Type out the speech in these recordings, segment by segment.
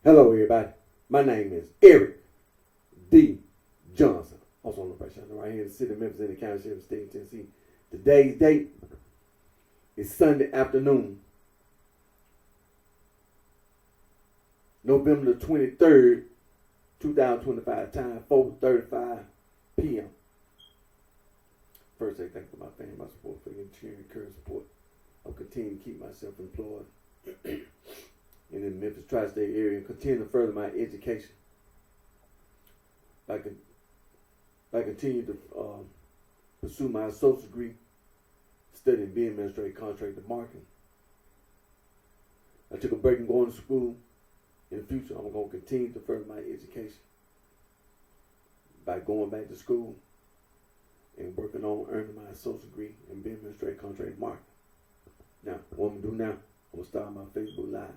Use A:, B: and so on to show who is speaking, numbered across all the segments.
A: Hello, everybody. My name is Eric D. Johnson, also on the BrightShine, right here in the city of Memphis, in the county, of state of Tennessee. Today's date is Sunday afternoon, November the 23rd, 2025. Time 4:35 p.m. First, I thank for my family, my support, for your cheering, encouraging support. I'll continue to keep myself employed in the Memphis tri-state area and continue to further my education. I continue to pursue my associate degree, studying being administrative contract and marketing. I took a break and going to school. In the future, I'm going to continue to further my education by going back to school and working on earning my associate degree in being administrative contract and marketing. Now, what I'm going to do now, I'm going to start my Facebook Live.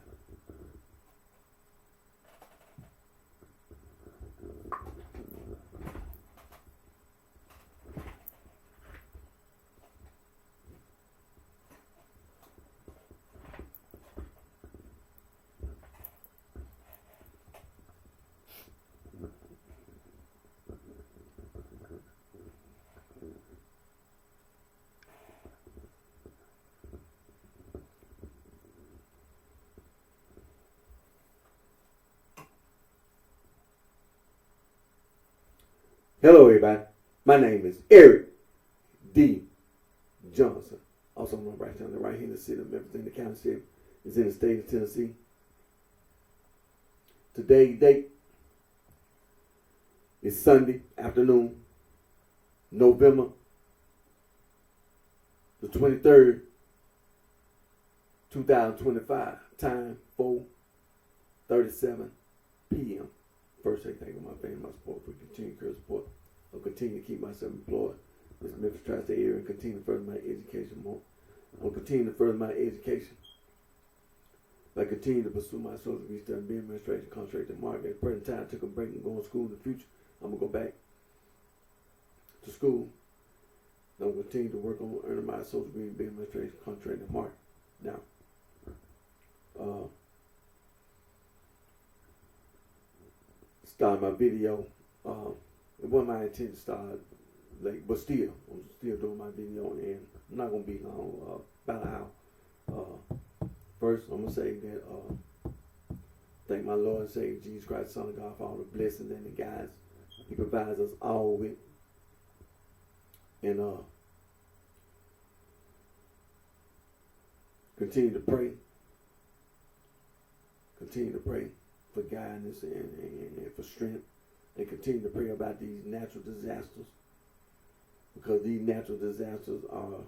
A: Hello, everybody. My name is Eric D. Johnson, also on the BrightShine, right here in the city of Memphis, in the county, is in the state of Tennessee. Today's date is Sunday afternoon, November the 23rd, 2025. Time 4:37 p.m. First, I thank my family, my support, for continued support. I'll continue to keep myself employed in this Memphis tri-state area and continue to further my education more. I'll continue to further my education. I continue to pursue my social degree, studying being administration, contract, and marketing. At the present time, I took a break and going to school. In the future, I'm going to go back to school. I'm going to continue to work on earning my social degree in being administration, contract, and marketing. Now, start my video. It wasn't my intent to start late, but still, I'm still doing my video, and I'm not gonna be long. About an hour. First, I'm gonna say that thank my Lord and Savior Jesus Christ, Son of God, for all the blessings and the guides He provides us all with, and continue to pray. Continue to pray for guidance and for strength, and continue to pray about these natural disasters, because these natural disasters are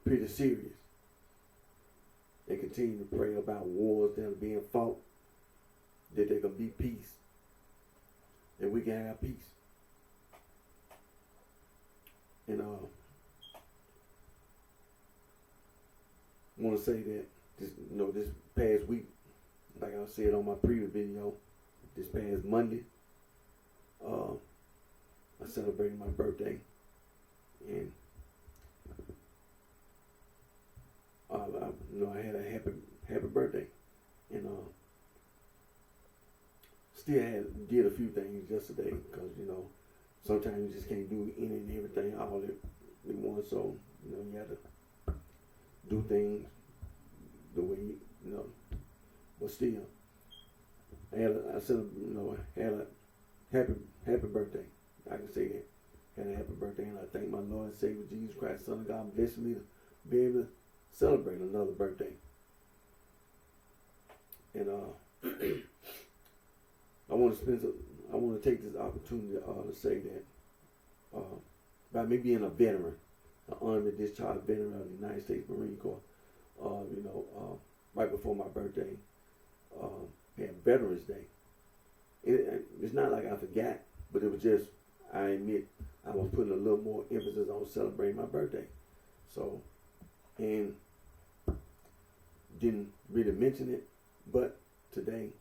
A: pretty serious. And continue to pray about wars that are being fought, that there can be peace, and we can have peace. And I want to say that this past week, like I said on my previous video, this past Monday, I celebrated my birthday, and I had a happy birthday, and still did a few things yesterday, because sometimes you just can't do any and everything all at once, so you have to do things the way but still, I had a happy birthday. I can say that. Had a happy birthday, and I thank my Lord and Savior Jesus Christ, Son of God, blessing me to be able to celebrate another birthday. And I want to take this opportunity to say that by me being a veteran, an honorary discharged veteran of the United States Marine Corps, right before my birthday, had Veterans Day. It's not like I forgot, but it was just, I admit, I was putting a little more emphasis on celebrating my birthday. So, and didn't really mention it, but today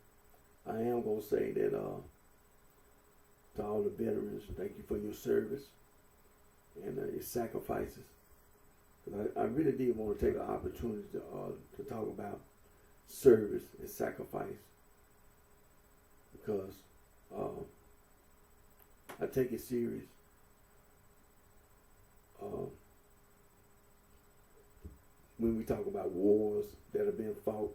A: I am going to say that to all the veterans, thank you for your service and your sacrifices. I really did want to take an opportunity to talk about service and sacrifice, because I take it serious. When we talk about wars that have been fought,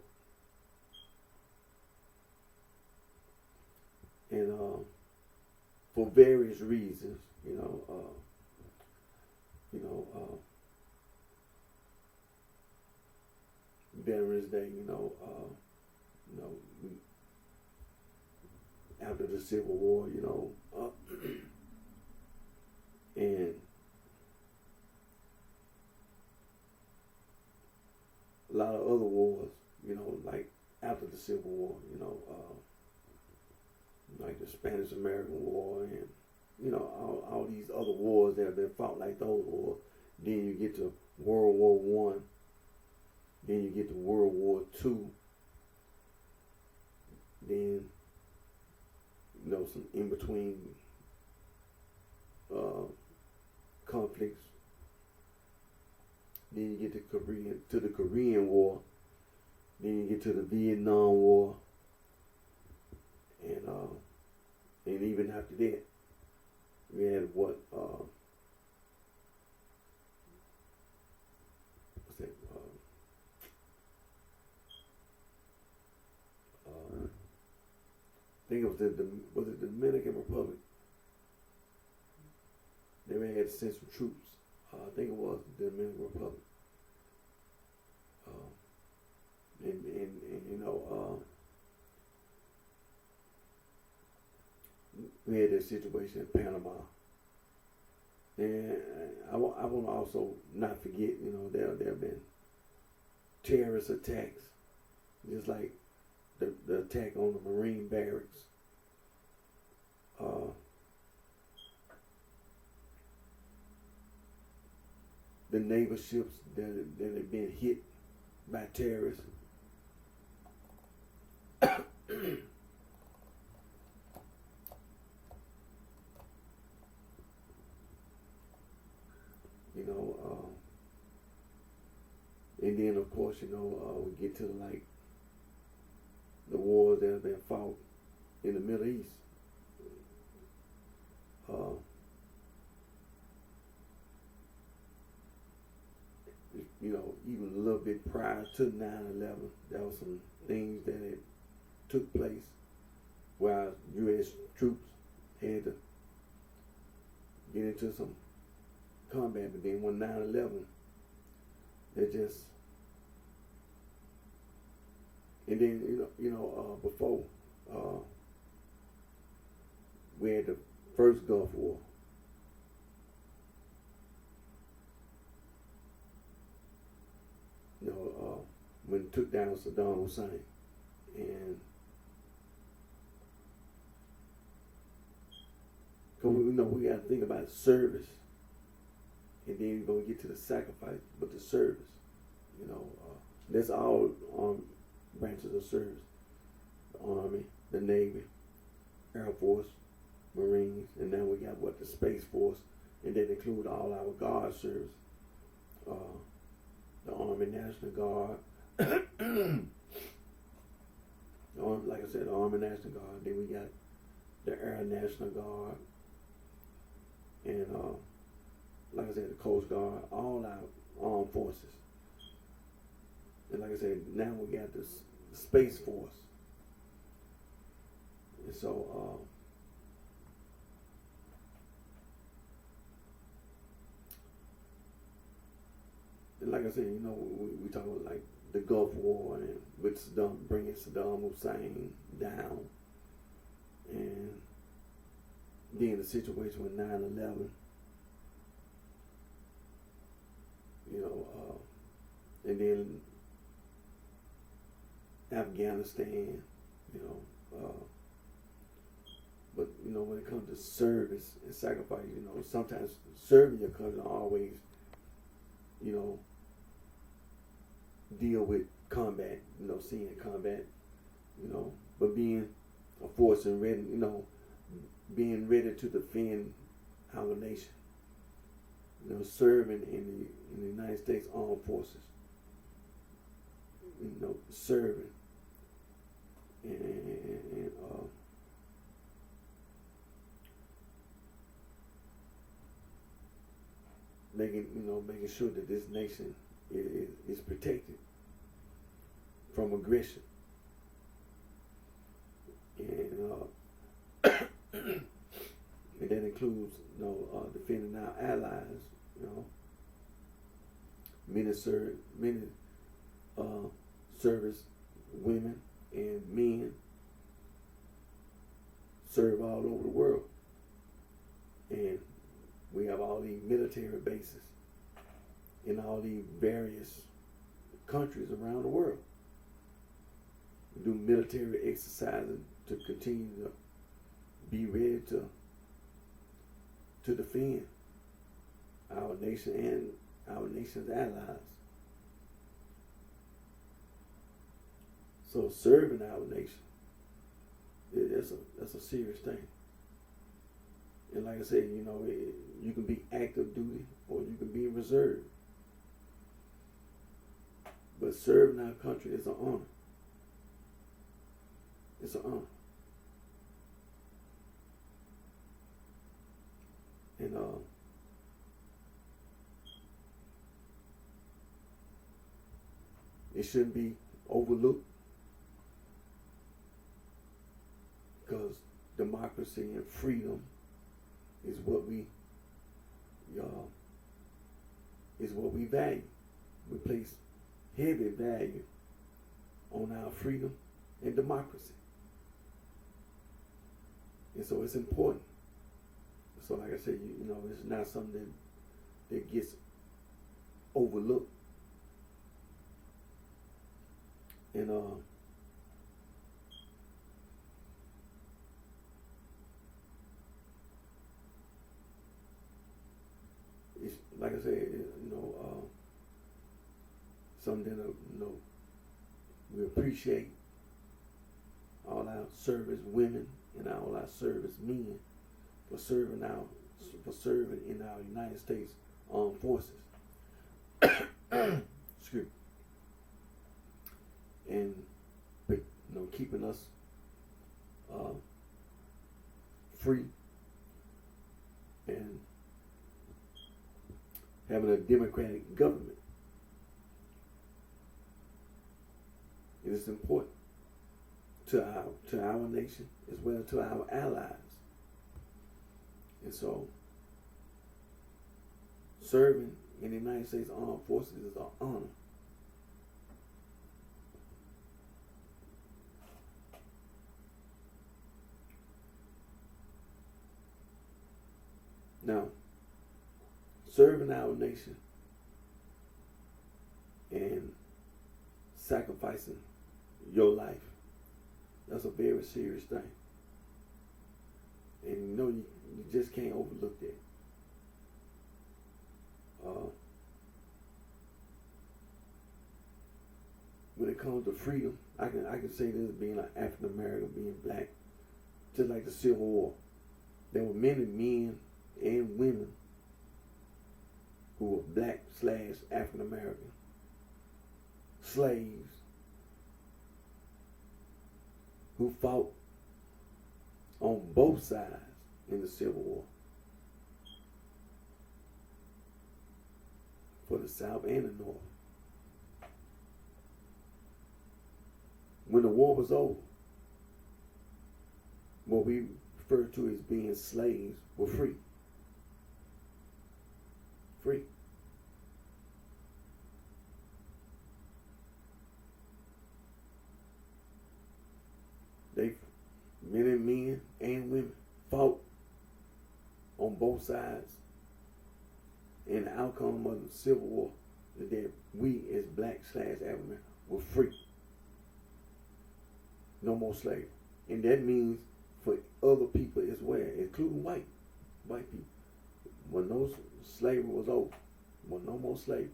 A: and for various reasons, Veterans Day, after the Civil War, and a lot of other wars, like after the Civil War, like the Spanish American War, and all these other wars that have been fought like those wars. Then you get to World War One. Then you get to World War Two. Then some in between conflicts. Then you get to the Korean War. Then you get to the Vietnam War. And even after that, we had what's that? I think it was the Dominican Republic. They had to send some troops. I think it was the Dominican Republic. We had that situation in Panama. And I want to also not forget, there have been terrorist attacks, just like the attack on the Marine barracks. The naval ships that have been hit by terrorists. And then of course, we get to like the wars that have been fought in the Middle East. Even a little bit prior to 9/11, there were some things that had took place while U.S. troops had to get into some combat. But then when 9/11, they just, and then before we had the first Gulf War. When it took down Saddam Hussein, and we got to think about service, and then we're gonna get to the sacrifice, but the service, that's all branches of service: the Army, the Navy, Air Force, Marines, and now we got the Space Force, and that include all our Guard service, the Army National Guard. Like I said, the Army National Guard. Then we got the Air National Guard, and like I said, the Coast Guard. All our armed forces. And like I said, now we got the Space Force. And so, and like I said, we talk about like the Gulf War, and with bringing Saddam Hussein down, and then the situation with 9/11, and then Afghanistan, but when it comes to service and sacrifice, sometimes serving your country always, deal with combat, seeing combat, but being a force and ready, being ready to defend our nation, serving in the United States Armed Forces, serving and making sure that this nation is protected from aggression, and and that includes defending our allies. Many service women and men serve all over the world, and we have all these military bases in all these various countries around the world. We do military exercising to continue to be ready to defend our nation and our nation's allies. So serving our nation, that's a serious thing. And like I said, you can be active duty or you can be in reserve. But serving our country is an honor. It's an honor. And it shouldn't be overlooked, because democracy and freedom is what we value. We place heavy value on our freedom and democracy, and so it's important. So like I said, it's not something that gets overlooked. And it's like I said, something that we appreciate all our service women and all our service men for serving in our United States Armed Forces. Excuse me. And keeping us free and having a democratic government. It is important to our nation as well as to our allies. And so serving in the United States Armed Forces is an honor. Now, serving our nation and sacrificing your life, that's a very serious thing. And you just can't overlook that. When it comes to freedom, I can say this being an African American, being black, just like the Civil War. There were many men and women who were black / African American slaves who fought on both sides in the Civil War, for the South and the North. When the war was over, what we refer to as being slaves were free. Free. Many men and women fought on both sides, and the outcome of the Civil War is that we as black / African Americans were free. No more slavery. And that means for other people as well, including white people. When no slavery was over, when no more slavery.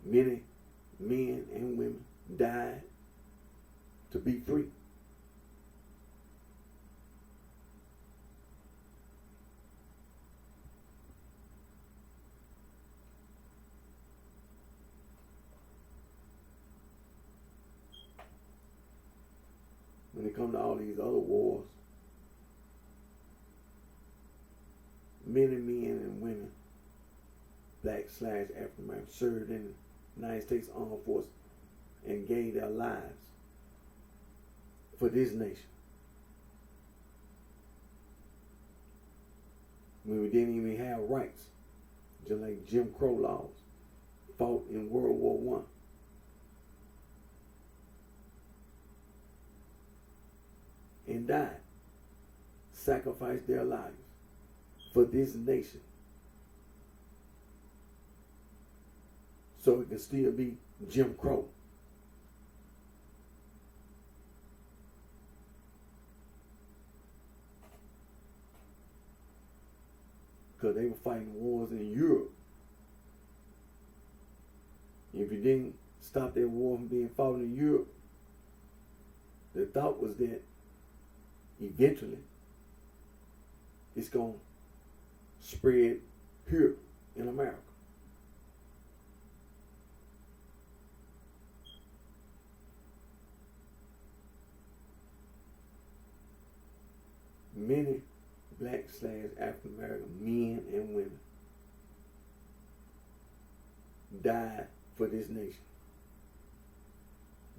A: Many men and women died to be free. when it comes to all these other wars, many men and women, black/African Americans, served in the United States Armed Forces and gave their lives for this nation. When we didn't even have rights, just like Jim Crow laws, fought in World War I and died, sacrificed their lives for this nation so it can still be Jim Crow. Because they were fighting wars in Europe. If you didn't stop that war from being fought in Europe, the thought was that eventually it's going to spread here in America. Many black/African American men and women died for this nation,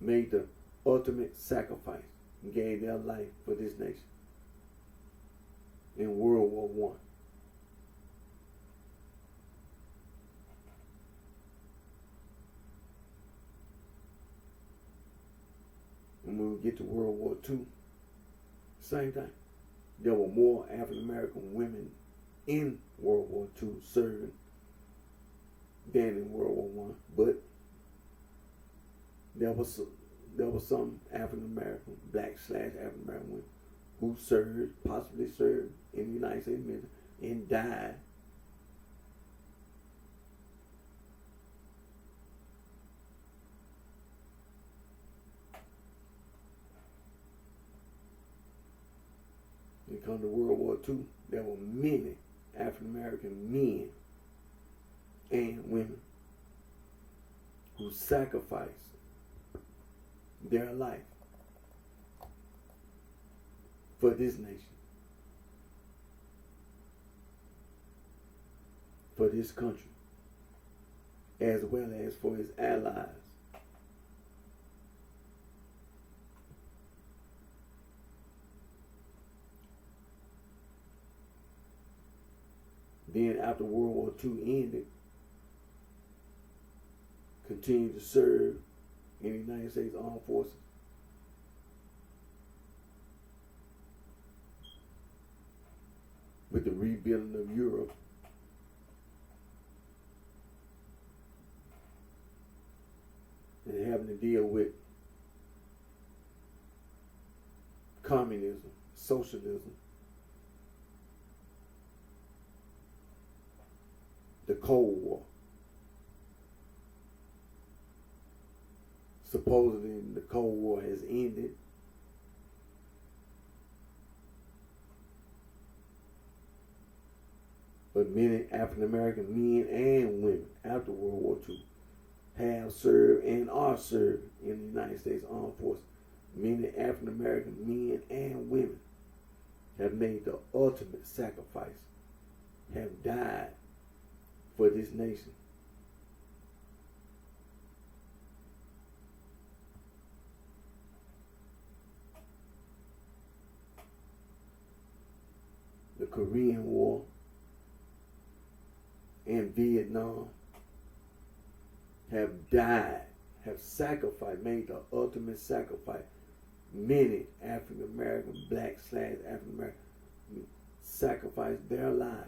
A: made the ultimate sacrifice, gave their life for this nation in World War I. And when we get to World War II, same thing. There were more African American women in World War II serving than in World War I, but there was some African American, black/African American women who served, possibly served in the United States military and died when it comes to World War II. There were many African American men and women who sacrificed their life for this nation, for this country, as well as for its allies. Then after World War II ended, continued to serve in the United States Armed Forces. With the rebuilding of Europe, and having to deal with communism, socialism, the Cold War. Supposedly the Cold War has ended. But many African American men and women after World War II have served and are served in the United States Armed Forces. Many African American men and women have made the ultimate sacrifice, have died for this nation. The Korean War and Vietnam have died, have sacrificed, made the ultimate sacrifice. Many African American, black/African American, sacrificed their lives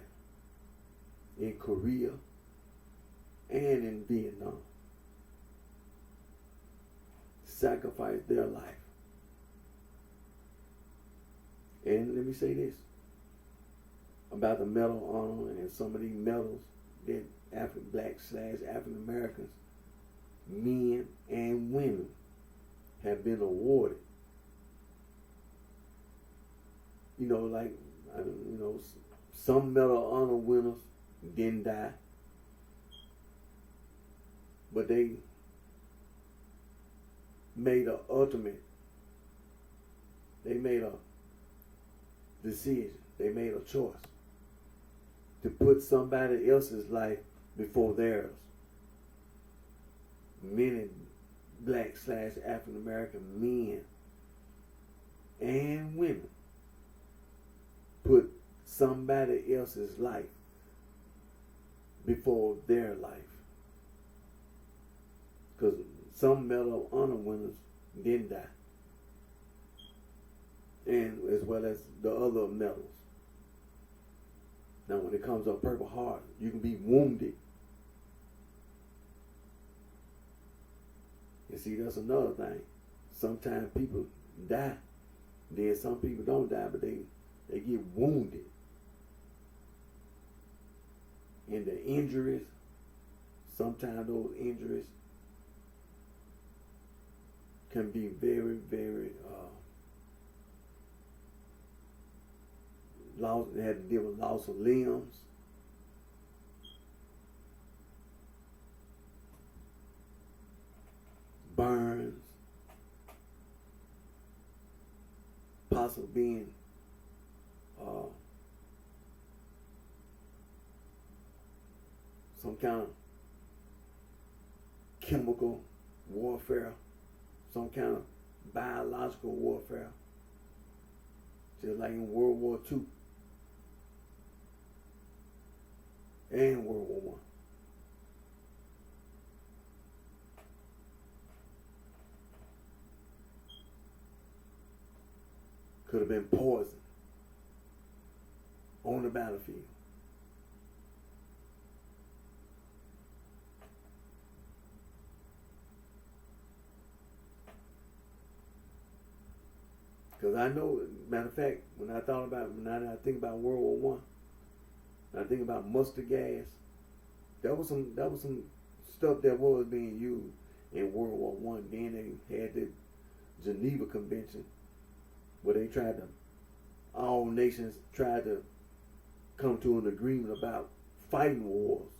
A: in Korea and in Vietnam. Sacrificed their life. And let me say this about the Medal of Honor and some of these medals that black/African Americans, men and women, have been awarded. You know, like, some Medal of Honor winners didn't die, but they made an ultimate They made a decision. They made a choice to put somebody else's life before theirs. Many black / African American men and women put somebody else's life before their life. Because some Medal of Honor winners didn't die. And as well as the other medals. Now when it comes to a Purple Heart, you can be wounded. And see, that's another thing. Sometimes people die. Then some people don't die, but they get wounded. And the injuries, sometimes those injuries can be very, very loss. They had to deal with loss of limbs. Burns. Possibly being some kind of chemical warfare, some kind of biological warfare, just like in World War II and World War I. Could have been poison on the battlefield. Because I know, matter of fact, when I think about World War I, I think about mustard gas. That was some stuff that was being used in World War One. Then they had the Geneva Convention, where they all nations tried to come to an agreement about fighting wars.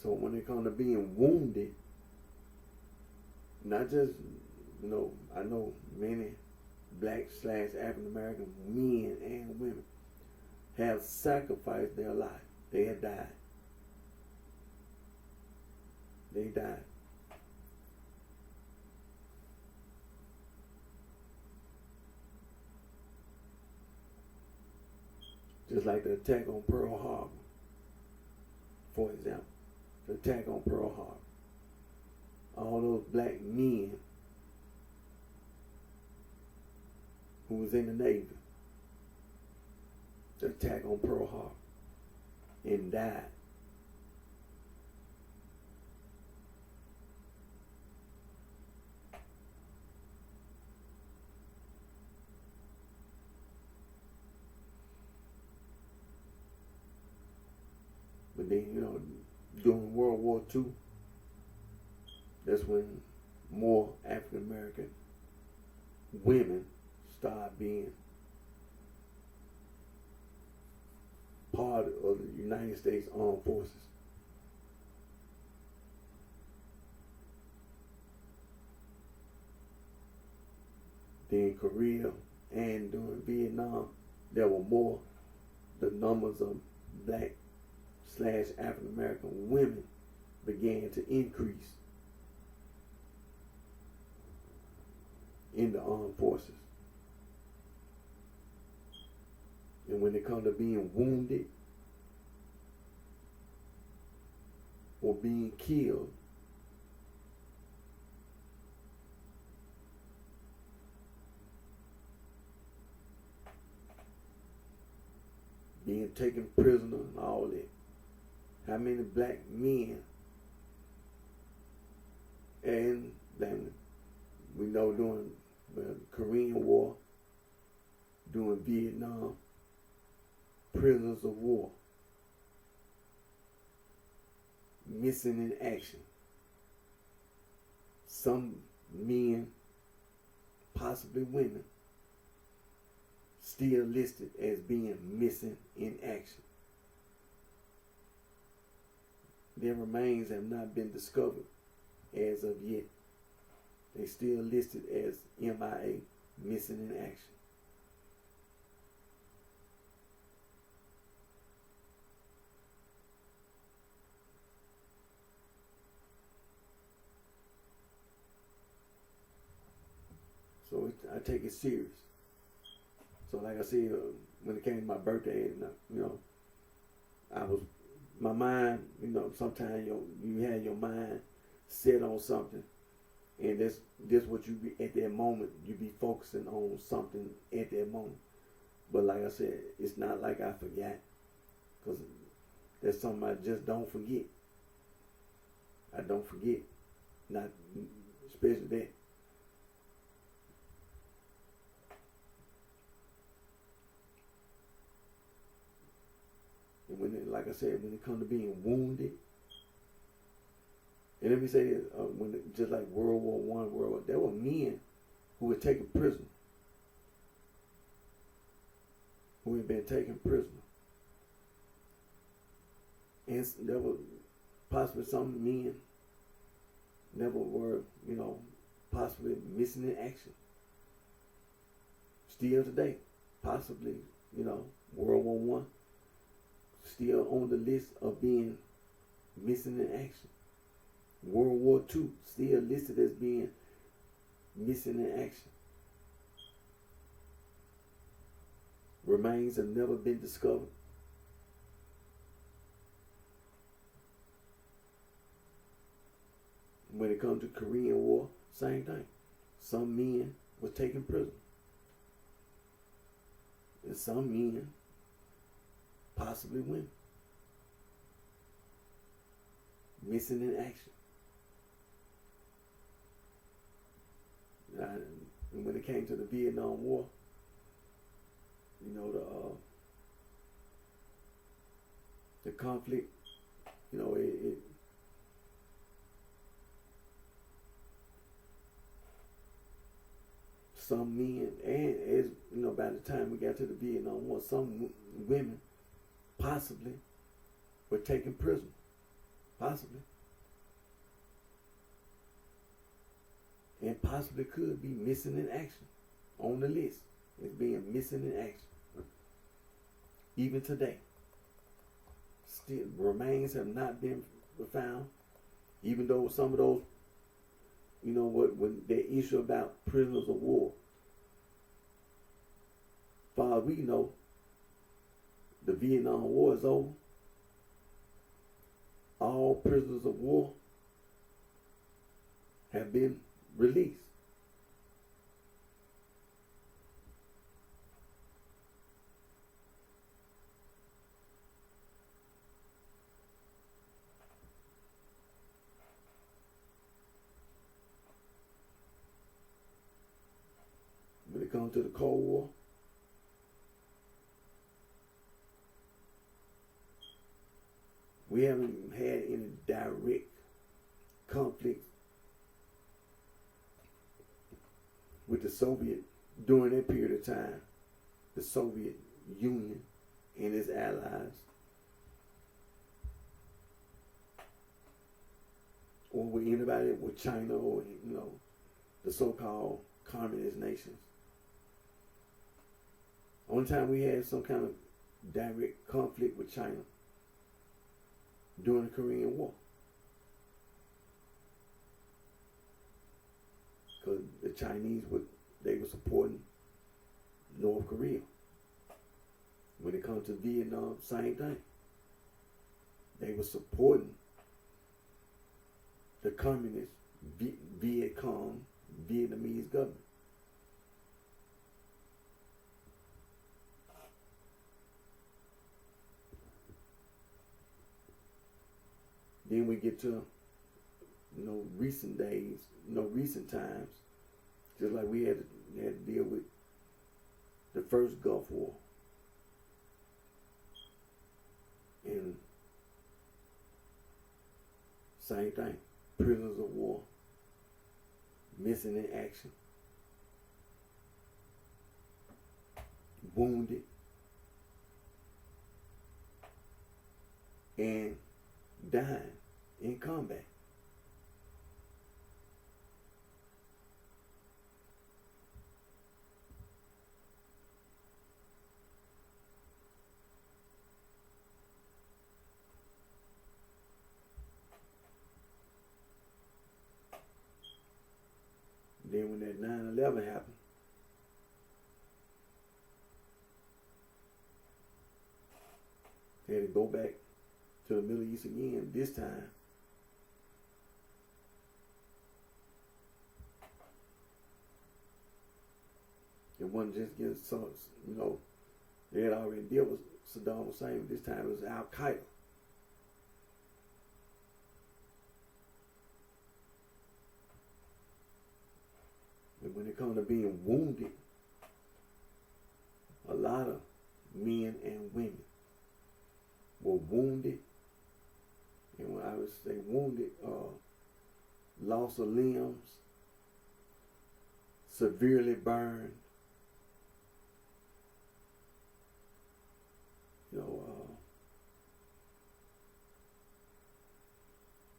A: So when it comes to being wounded, not just, I know many black / African American men and women have sacrificed their life. They have died. They died. Just like the attack on Pearl Harbor, for example. The attack on Pearl Harbor. All those black men who was in the Navy. The attack on Pearl Harbor. And died. But then, during World War II, that's when more African American women started being part of the United States Armed Forces. Then Korea and during Vietnam, there were more. The numbers of black / African American women began to increase in the armed forces. And when it comes to being wounded or being killed, being taken prisoner and all that, how many black men and then we know during the Korean War, during Vietnam, prisoners of war, missing in action. Some men, possibly women, still listed as being missing in action. their remains have not been discovered as of yet. They still listed as MIA, missing in action. So I take it serious. So like I said, when it came to my birthday, my mind, sometimes you have your mind set on something, and that's what you be at that moment. You be focusing on something at that moment. But like I said, it's not like I forgot, because that's something I just don't forget. I don't forget, not especially that. And like I said, when it comes to being wounded, and let me say this, just like World War I, there were men who were taken prisoner, who had been taken prisoner. And there were possibly some men never were, possibly missing in action. Still today, possibly, World War I, still on the list of being missing in action. World War II, still listed as being missing in action. Remains have never been discovered. When it comes to Korean War, same thing. Some men were taken prisoner. And some men, possibly women, missing in action. And when it came to the Vietnam War, the conflict, some men, and as by the time we got to the Vietnam War, some women possibly were taken prisoner. Possibly. And possibly could be missing in action on the list as being missing in action. Even today. Still, remains have not been found. Even though some of those, when they issue about prisoners of war, far as we know, the Vietnam War is over. All prisoners of war have been released. When it comes to the Cold War, we haven't had any direct conflict with the Soviet during that period of time. The Soviet Union and its allies, or with anybody, with China, or the so-called communist nations. Only time we had some kind of direct conflict with China during the Korean War, because the Chinese were supporting North Korea. When it comes to Vietnam, same thing. They were supporting the communist Viet Cong Vietnamese government. Then we get to recent days, recent times, just like we had to deal with the first Gulf War. And same thing, prisoners of war, missing in action, wounded, and dying. in combat. Then when that 9/11 happened, they had to go back to the Middle East again. This time, it wasn't just against some, they had already dealt with Saddam Hussein. This time it was Al Qaeda. And when it comes to being wounded, a lot of men and women were wounded. And when I would say wounded, loss of limbs, severely burned,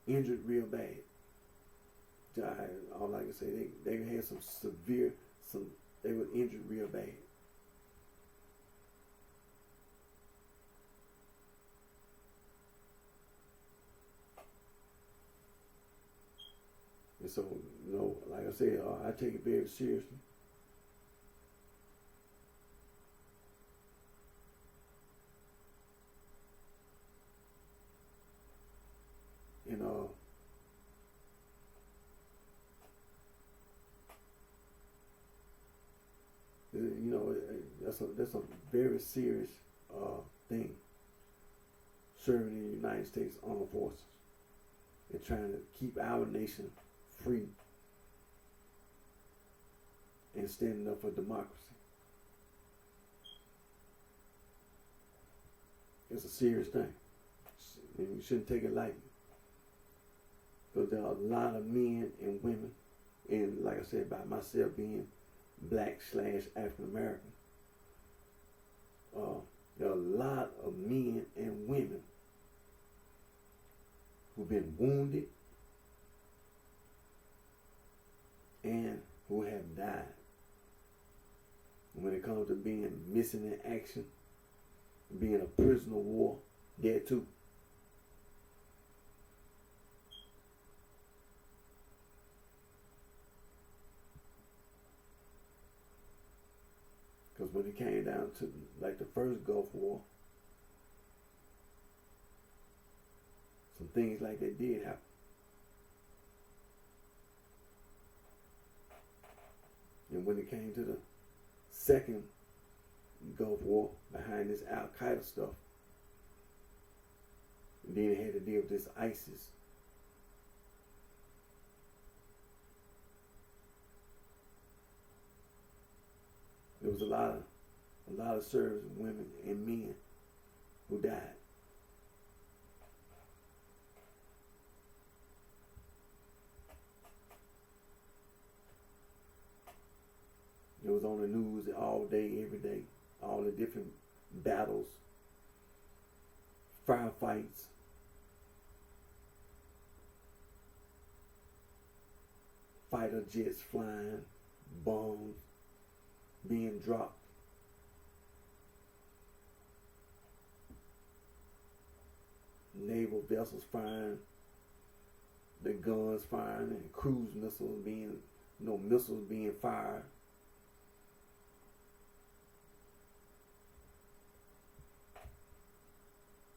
A: injured real bad. All I can say, they had they were injured real bad. And so, like I said, I take it very seriously. And that's a very serious thing. Serving in the United States Armed Forces and trying to keep our nation free and standing up for democracy. It's a serious thing, and you shouldn't take it lightly, because there are a lot of men and women, and like I said, by myself being Black/African American, there are a lot of men and women who've been wounded and who have died. When it comes to being missing in action, being a prisoner of war, there too. Because when it came down to like the first Gulf War, some things like that did happen. And when it came to the second Gulf War, behind this Al Qaeda stuff, and then it had to deal with this ISIS. There was a lot of service women and men who died. It was on the news all day, every day, all the different battles, firefights, fighter jets flying, bombs being dropped. Naval vessels firing, the guns firing, and cruise missiles being fired.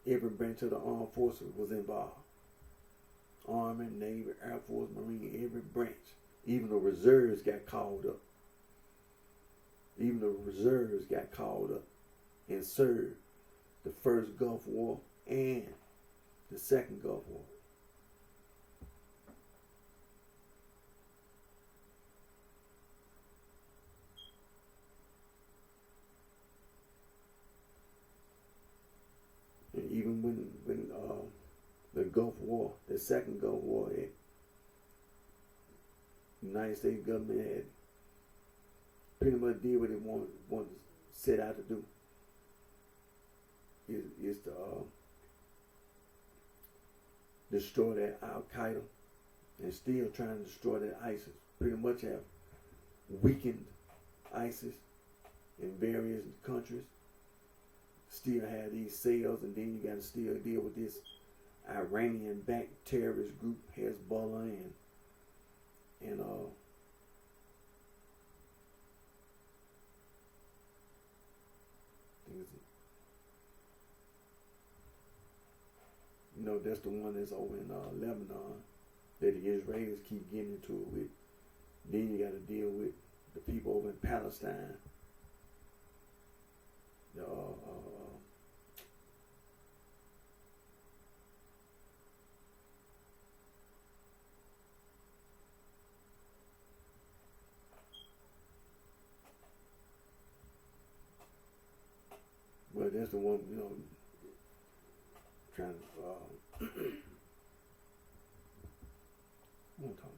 A: Every branch of the armed forces was involved. Army, Navy, Air Force, Marine, every branch. Even the reserves got called up. Even the reserves got called up and served the first Gulf War and the second Gulf War. And even when the Gulf War, the second Gulf War, the United States government had pretty much did what it wanted to set out to do. Is to destroy that Al Qaeda and still trying to destroy that ISIS. Pretty much have weakened ISIS in various countries. Still have these cells, and then you got to still deal with this Iranian-backed terrorist group Hezbollah and that's the one that's over in Lebanon that the Israelis keep getting into it with. Then you got to deal with the people over in Palestine. Well, that's the one, trying to, what am I talking about?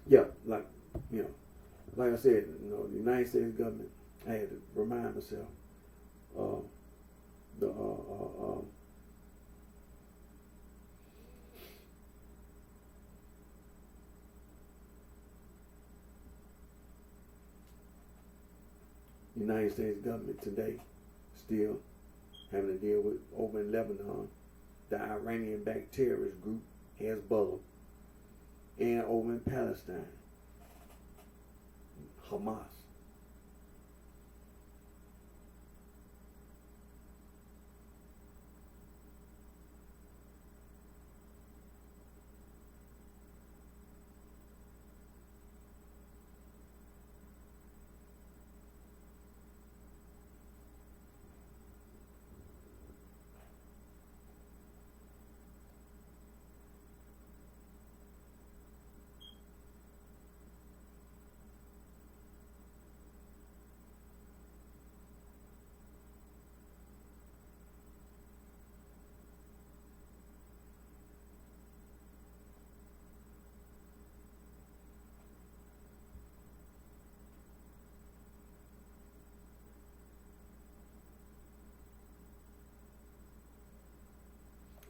A: Yeah, like like I said, the United States government. I had to remind myself. The United States government today still having to deal with over in Lebanon, the Iranian-backed terrorist group Hezbollah, and over in Palestine, Hamas.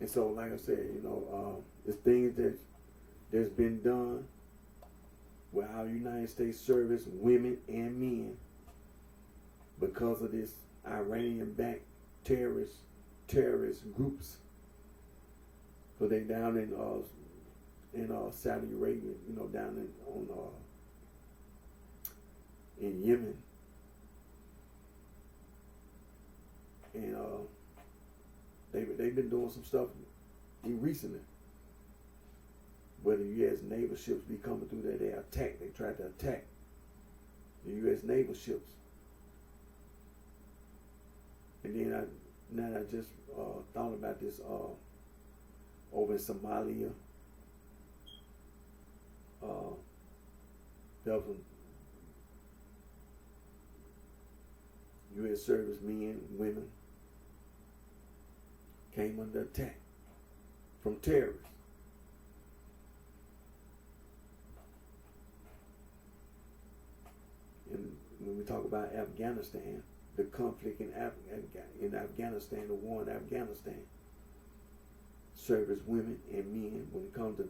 A: And so, like I said, the things that's been done with our United States service women and men because of this Iranian-backed terrorist groups. So they down in Saudi Arabia, down in Yemen, and they've been doing some stuff recently. Where the U.S. naval ships be coming through there, they tried to attack the U.S. naval ships. And then I just thought about this over in Somalia. There was U.S. servicemen, women came under attack from terrorists. And when we talk about Afghanistan, the conflict in Afghanistan, the war in Afghanistan, service women and men, when it comes to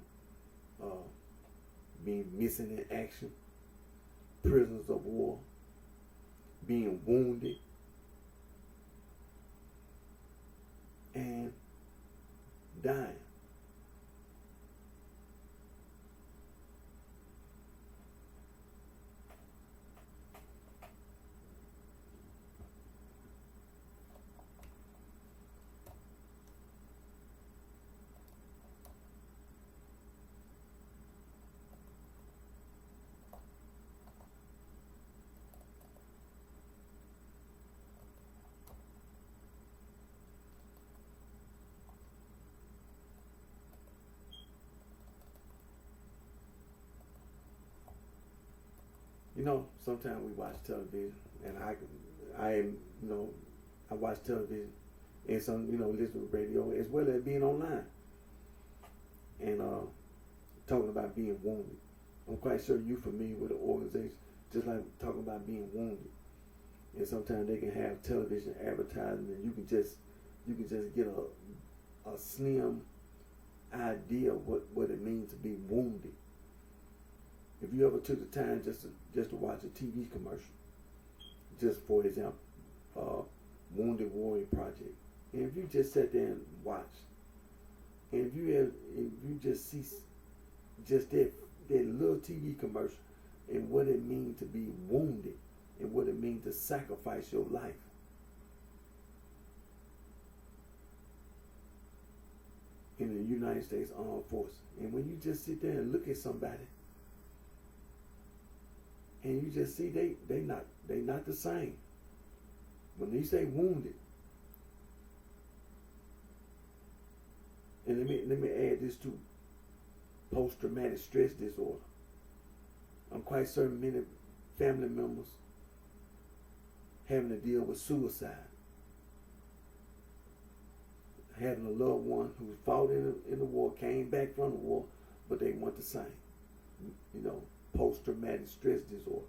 A: being missing in action, prisoners of war, being wounded, and dying. Sometimes we watch television, and I watch television and some, listen to radio as well as being online and talking about being wounded. I'm quite sure you're familiar with the organization, just like talking about being wounded. And sometimes they can have television advertising, and you can just get a slim idea of what it means to be wounded. If you ever took the time just to watch a TV commercial, just for example, Wounded Warrior Project, and if you just sat there and watched, and if you just see just that little TV commercial and what it means to be wounded and what it means to sacrifice your life, in the United States Armed Forces, and when you just sit there and look at somebody, and you just see they not the same. When you say wounded, and let me add this to post-traumatic stress disorder. I'm quite certain many family members having to deal with suicide, having a loved one who fought in the war, came back from the war, but they weren't the same. Post-traumatic stress disorder,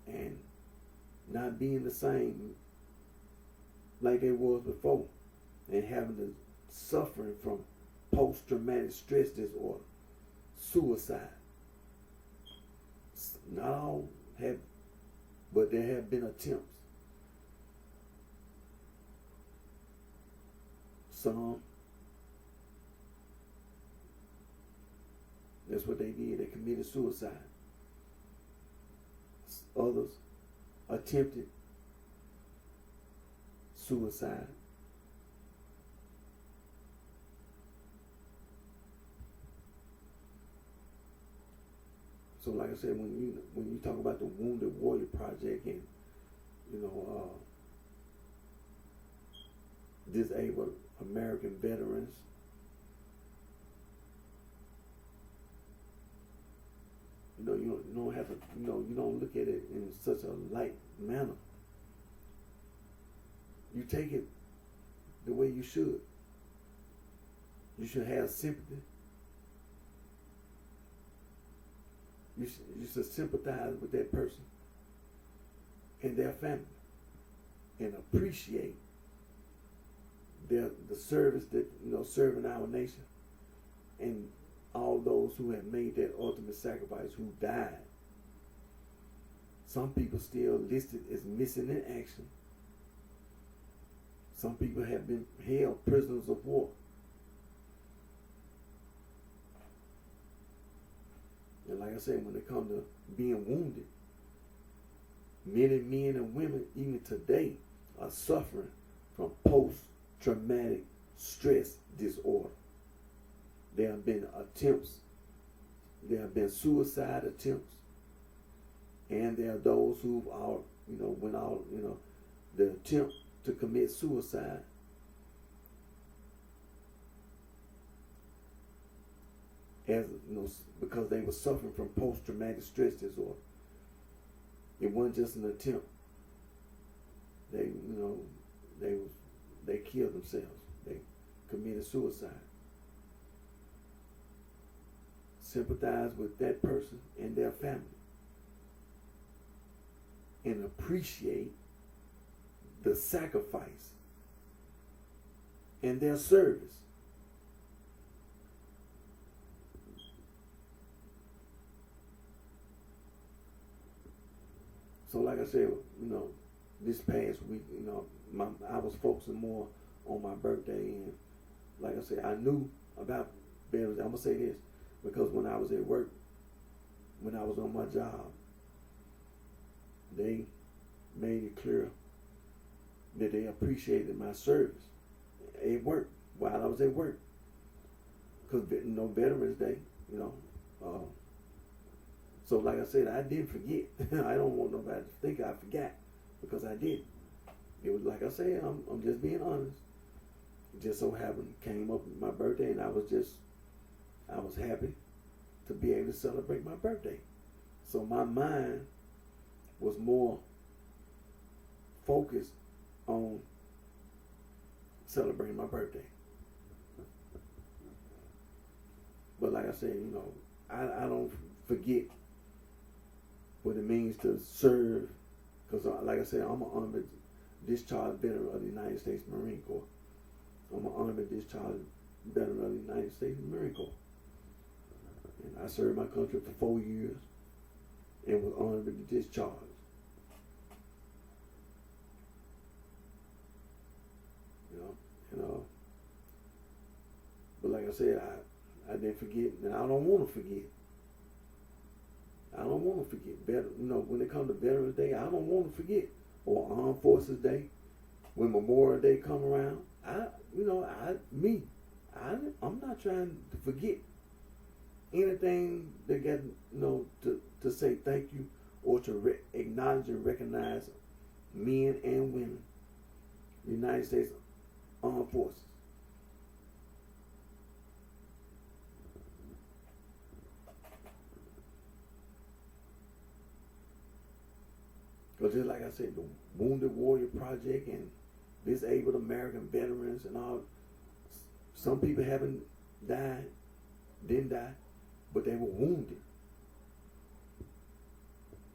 A: and not being the same like they was before, and having to suffering from post-traumatic stress disorder, suicide. Not all have, but there have been attempts. Some, that's what they did. They committed suicide. Others attempted suicide. So, like I said, when you talk about the Wounded Warrior Project and disabled American veterans, you don't have to, you don't look at it in such a light manner. You take it the way you should. You should have sympathy. You should sympathize with that person and their family and appreciate the service that, serving our nation, and all those who have made that ultimate sacrifice, who died. Some people still listed as missing in action. Some people have been held prisoners of war. And like I said, when it comes to being wounded, many men and women, even today, are suffering from post-traumatic stress disorder. There have been attempts, there have been suicide attempts, and there are those who are, went out, the attempt to commit suicide. As because they were suffering from post-traumatic stress disorder. It wasn't just an attempt. They killed themselves. They committed suicide. Sympathize with that person and their family, and appreciate the sacrifice and their service. So like I said, this past week, I was focusing more on my birthday, and like I said, I knew about veterans. I'm gonna say this, because when I was at work, when I was on my job, they made it clear that they appreciated my service at work, while I was at work. Because, Veterans Day, so like I said, I didn't forget. I don't want nobody to think I forgot, because I didn't. It was like I said, I'm just being honest. It just so happened, came up my birthday, and I was happy to be able to celebrate my birthday. So my mind was more focused on celebrating my birthday. But like I said, I don't forget what it means to serve, because like I said, I'm an honorary discharged veteran of the United States Marine Corps. I'm an honorary discharged veteran of the United States Marine Corps. And I served my country for 4 years and was honorably discharged. But like I said, I didn't forget, and I don't want to forget. I don't want to forget. When it comes to Veterans Day, I don't want to forget. Or Armed Forces Day, when Memorial Day come around, I'm not trying to forget anything that got, to say thank you, or to acknowledge and recognize men and women, United States Armed Forces. Because just like I said, the Wounded Warrior Project and Disabled American Veterans and all, some people haven't died, didn't die, but they were wounded.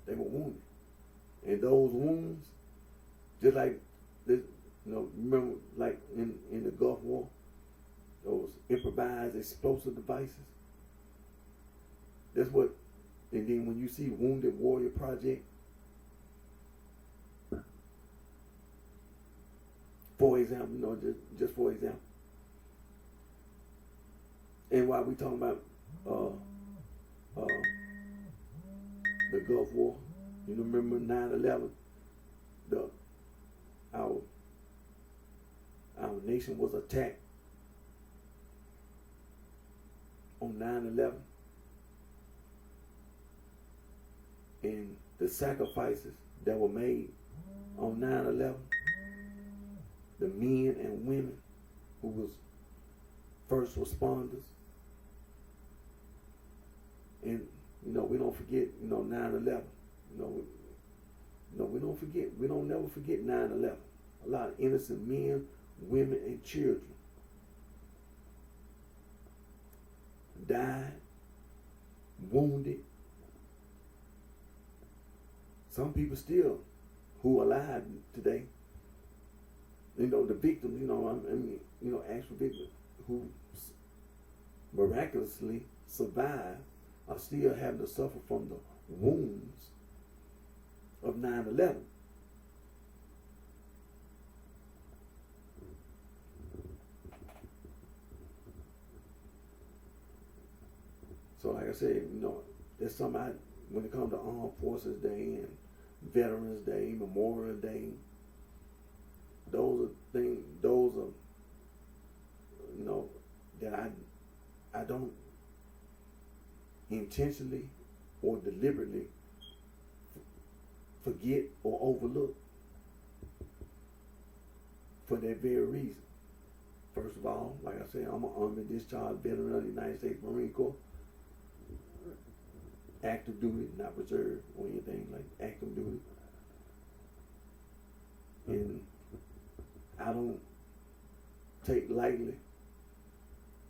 A: They were wounded. And those wounds, just like this, remember like in the Gulf War, those improvised explosive devices. That's what, and then when you see Wounded Warrior Project, for example, just for example. And while we talking about the Gulf War, remember 9/11, our nation was attacked on 9/11, and the sacrifices that were made on 9/11. The men and women who was first responders. And, we don't forget, 9/11. We don't forget. We don't never forget 9/11. A lot of innocent men, women, and children died, wounded. Some people still, who are alive today, the victims, I mean, actual victims who miraculously survive are still having to suffer from the wounds of 9/11. So like I said, there's something when it comes to Armed Forces Day and Veterans Day, Memorial Day, those are things, that I don't intentionally or deliberately forget or overlook for that very reason. First of all, like I said, I'm an Army discharged veteran of the United States Marine Corps. Active duty, not reserve or anything, like active duty. And I don't take lightly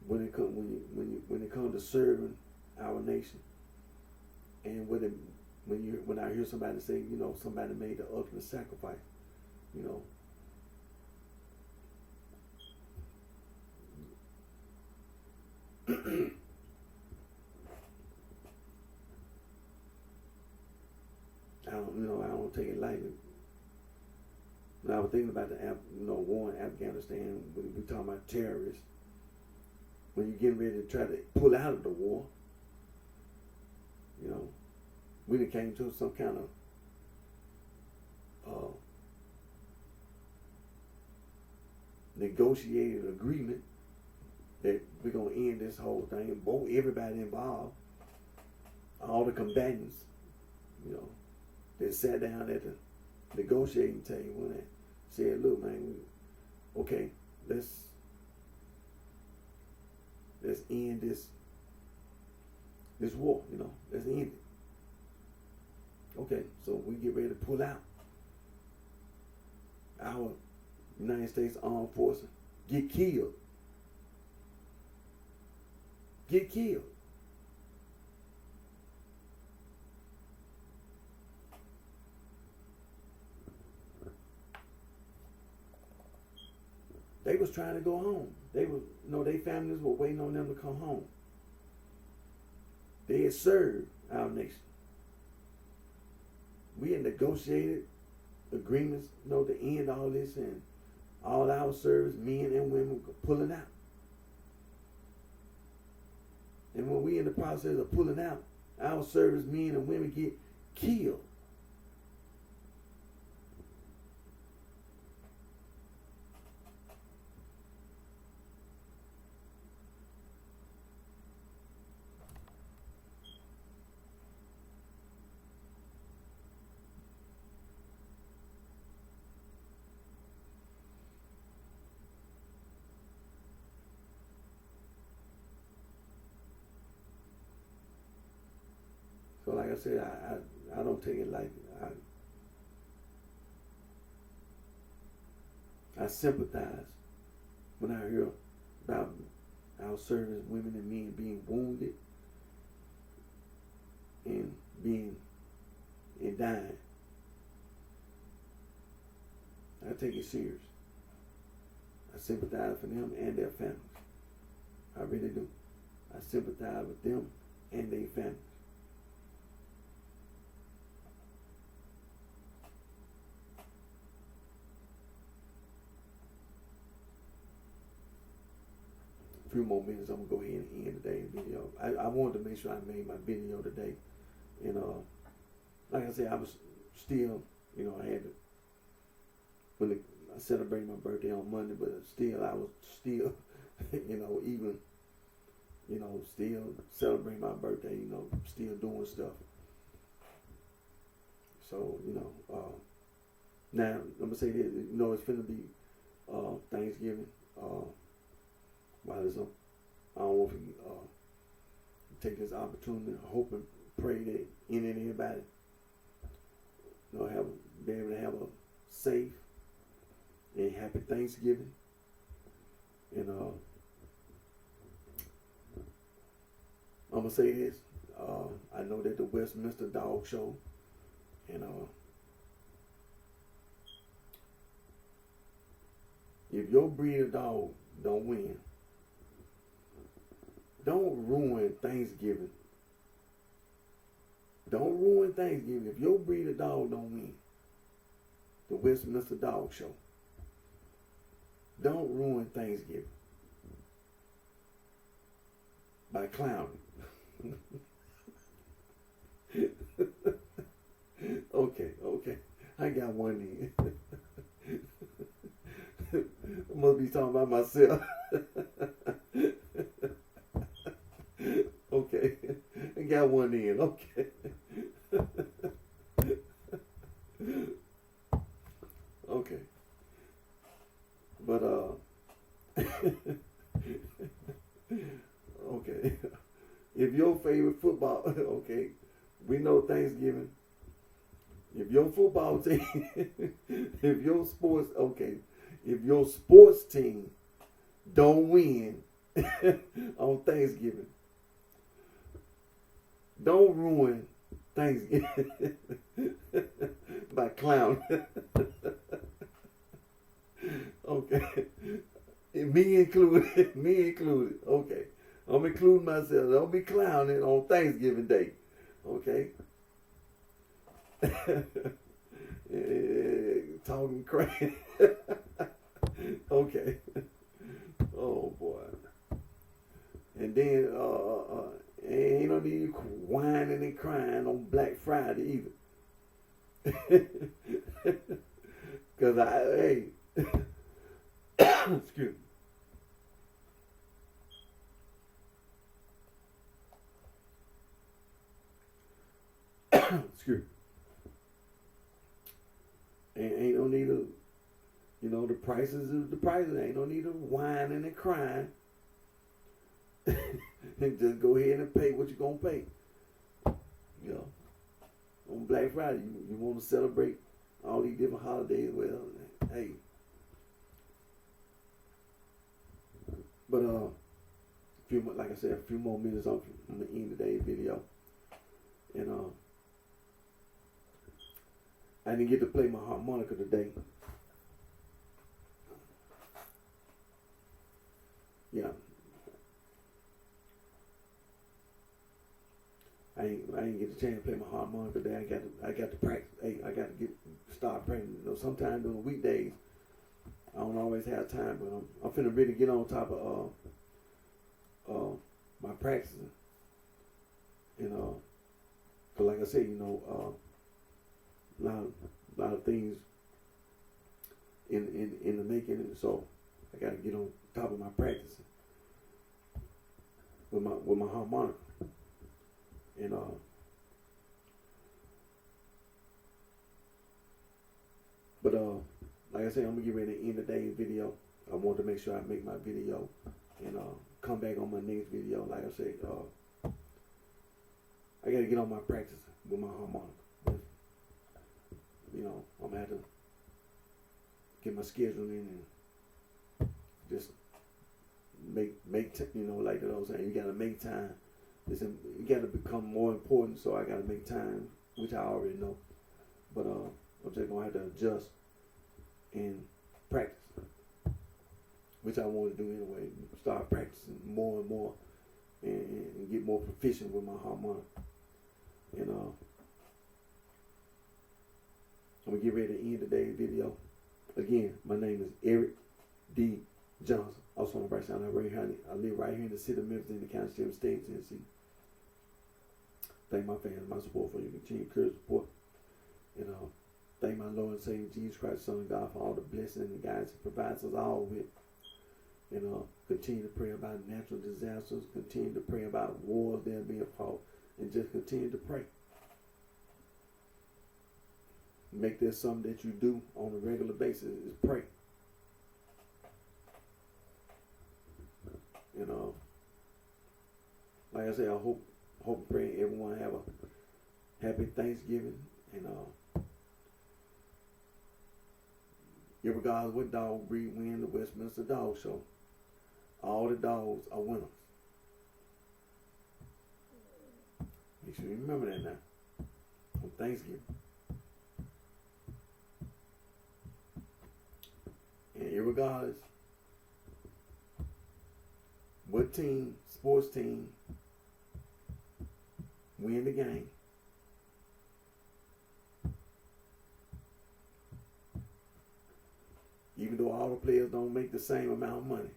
A: when it comes to serving our nation. And when I hear somebody say, somebody made the ultimate sacrifice, I don't take it lightly. When I was thinking about the war in Afghanistan, when we talking about terrorists, when you're getting ready to try to pull out of the war, we done came to some kind of negotiated agreement that we're gonna end this whole thing. Everybody involved, all the combatants, they sat down at the negotiating table and said, "Look, man, okay, let's end this war. Let's end it." Okay, so we get ready to pull out. Our United States Armed Forces get killed. They was trying to go home. Their families were waiting on them to come home. They had served our nation. We had negotiated agreements, to end all this, and all our service, men and women, were pulling out. And when we in the process of pulling out, our service men and women get killed. So like I said, I don't take it lightly. I sympathize when I hear about our service women and men being wounded and dying. I take it serious. I sympathize for them and their families. I really do. I sympathize with them and their families. Few more minutes, I'm gonna go ahead and end today's video. I wanted to make sure I made my video today, and like I said, I was still, I had to, I celebrated my birthday on Monday, but still, I was still, still celebrating my birthday, still doing stuff. So, now I'm gonna say this, it's finna be Thanksgiving. While it's up, I don't want to take this opportunity, hope and pray that any and everybody, be able to have a safe and happy Thanksgiving. And I'm gonna say this. I know that the Westminster Dog Show and if your breed of dog don't win, don't ruin Thanksgiving. Don't ruin Thanksgiving. If your breed of dog don't win, the Westminster Dog Show. Don't ruin Thanksgiving by clowning. Okay. I got one in. I must be talking about myself. Okay. I got one in. Okay. Okay. But okay. If your favorite football, okay, we know Thanksgiving. If your football team, if your sports, okay, if your sports team don't win on Thanksgiving, don't ruin Thanksgiving by clowning. Okay. Me included. Okay. I'm including myself. Don't be clowning on Thanksgiving Day. Okay. Talking crazy. Okay. Oh boy. And then ain't no need whining and crying on Black Friday either. Cause excuse me. Excuse me. Ain't no need of, the prices is the prices. Ain't no need of whining and crying. And just go ahead and pay what you're gonna pay. On Black Friday, you want to celebrate all these different holidays. Well, hey. But like I said, a few more minutes on the end of today's video, and I didn't get to play my harmonica today. Yeah. I ain't get the chance to play my harmonica today. I got to practice. Hey, I got to start practicing. Sometimes during the weekdays, I don't always have time, but I'm finna really get on top of my practicing. And cause like I said, a lot of things in the making, and so I got to get on top of my practicing with my harmonica. And but like I said, I'm gonna get ready to end today's video. I want to make sure I make my video and come back on my next video. Like I said, I gotta get on my practice with my harmonica. I'm gonna have to get my schedule in and just make like that I was saying, you gotta make time. You gotta become more important, so I gotta make time, which I already know. But I'm just gonna have to adjust and practice, which I want to do anyway. Start practicing more and more, and get more proficient with my harmonica. And I'm gonna get ready to end today's video. Again, my name is Eric D. Johnson. Also on BrightShine. I live right here in the city of Memphis, in the county of State, Tennessee. Thank my fans, my support for your continued courage support. And thank my Lord and Savior Jesus Christ, Son of God, for all the blessings and guidance He provides us all with. And continue to pray about natural disasters. Continue to pray about wars that are being fought, and just continue to pray. Make this something that you do on a regular basis, is pray. And like I said, I hope and pray everyone have a happy Thanksgiving, and regardless what dog breed win the Westminster Dog Show, all the dogs are winners. Make sure you remember that now on Thanksgiving. And regardless what team, sports team, win the game. Even though all the players don't make the same amount of money.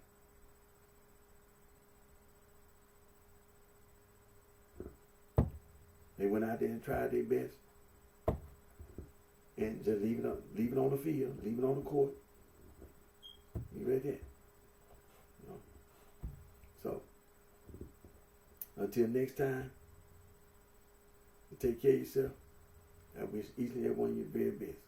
A: They went out there and tried their best. And just leave it on the field, leave it on the court. You read that? You know? So, until next time, take care of yourself. I wish each and every one of you the very best.